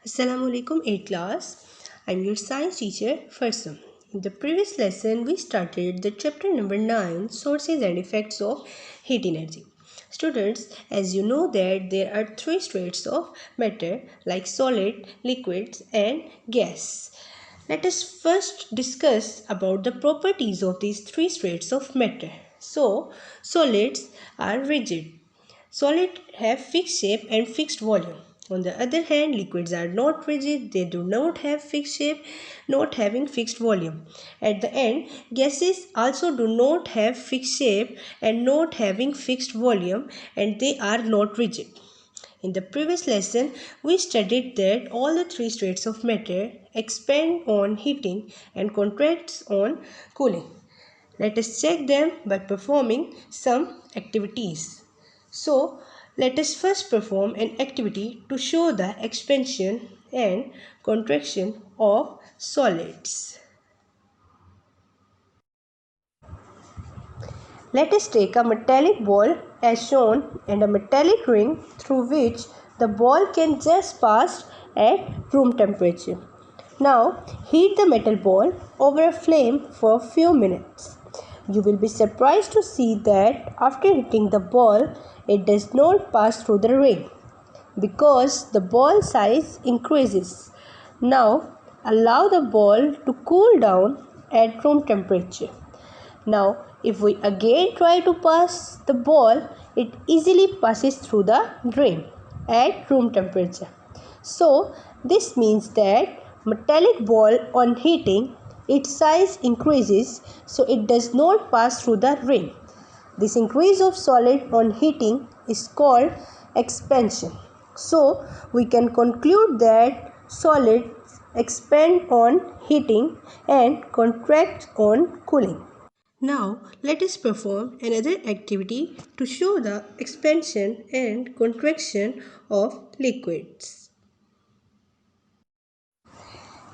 Assalamu alaikum 8th class. I'm your science teacher Farsam. In the previous lesson we started the chapter number 9 sources and effects of heat energy. Students, as you know that there are three states of matter like solid, liquids and gas. Let us first discuss about the properties of these three states of matter. So, solids are rigid. Solids have fixed shape and fixed volume. On the other hand, liquids are not rigid, they do not have fixed shape, not having fixed volume. At the end, gases also do not have fixed shape and not having fixed volume, and they are not rigid. In the previous lesson, we studied that all the three states of matter expand on heating and contracts on cooling. Let us check them by performing some activities. So, let us first perform an activity to show the expansion and contraction of solids. Let us take a metallic ball as shown and a metallic ring through which the ball can just pass at room temperature. Now heat the metal ball over a flame for a few minutes. You will be surprised to see that after hitting the ball, it does not pass through the ring because the ball size increases. Now allow the ball to cool down at room temperature. Now, if we again try to pass the ball, it easily passes through the ring at room temperature. So, this means that metallic ball on heating, its size increases, so it does not pass through the ring. This increase of solid on heating is called expansion. So, we can conclude that solids expand on heating and contract on cooling. Now, let us perform another activity to show the expansion and contraction of liquids.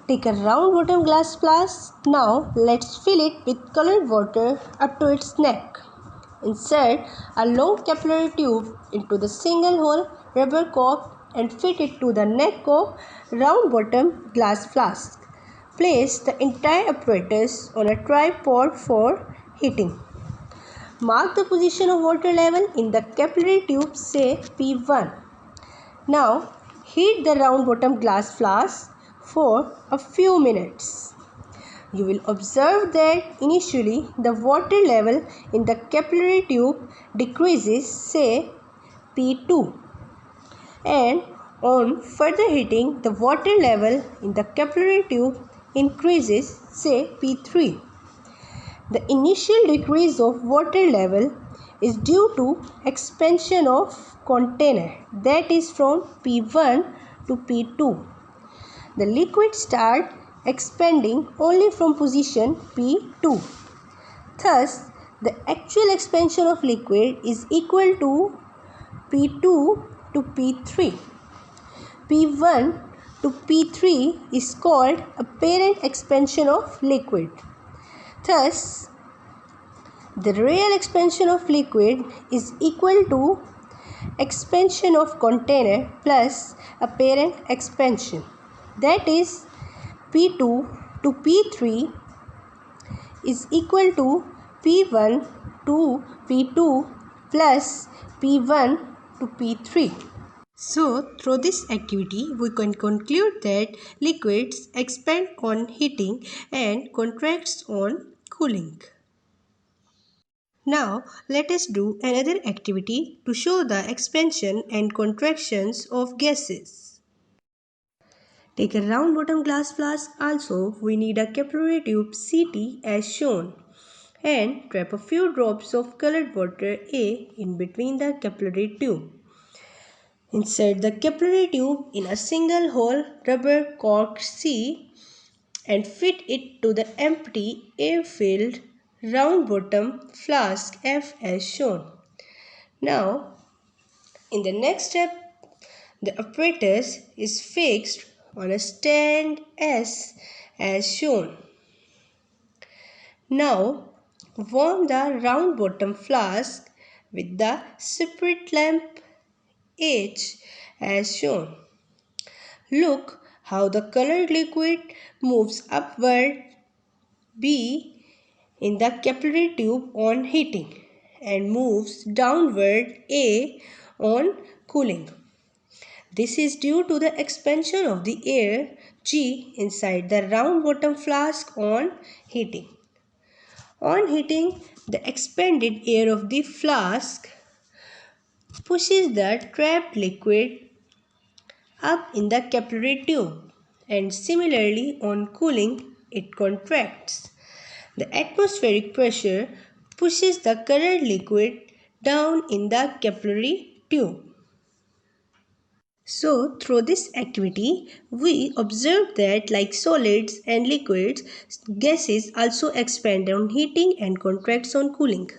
Take a round bottom glass flask. Now, let's fill it with colored water up to its neck. Insert a long capillary tube into the single hole rubber cork and fit it to the neck of round bottom glass flask. Place the entire apparatus on a tripod for heating. Mark the position of water level in the capillary tube, say P1. Now, heat the round bottom glass flask for a few minutes. You will observe that initially the water level in the capillary tube decreases, say P2, and on further heating the water level in the capillary tube increases, say P3. The initial decrease of water level is due to expansion of container, that is from P1 to P2. The liquid start expanding only from position P2. Thus, the actual expansion of liquid is equal to P2 to P3. P1 to P3 is called apparent expansion of liquid. Thus, the real expansion of liquid is equal to expansion of container plus apparent expansion. That is, P2 to P3 is equal to P1 to P2 plus P1 to P3. So, through this activity, we can conclude that liquids expand on heating and contracts on cooling. Now, let us do another activity to show the expansion and contractions of gases. Take a round bottom glass flask. Also, we need a capillary tube CT as shown, and trap a few drops of colored water A in between the capillary tube. Insert the capillary tube in a single hole rubber cork C and fit it to the empty air-filled round bottom flask F as shown. Now, in the next step, the apparatus is fixed on a stand S as shown. Now, warm the round bottom flask with the spirit lamp H as shown. Look how the colored liquid moves upward B in the capillary tube on heating and moves downward A on cooling. This is due to the expansion of the air G inside the round bottom flask on heating. On heating, the expanded air of the flask pushes the trapped liquid up in the capillary tube, and similarly on cooling it contracts. The atmospheric pressure pushes the colored liquid down in the capillary tube. So, through this activity, we observed that like solids and liquids, gases also expand on heating and contracts on cooling.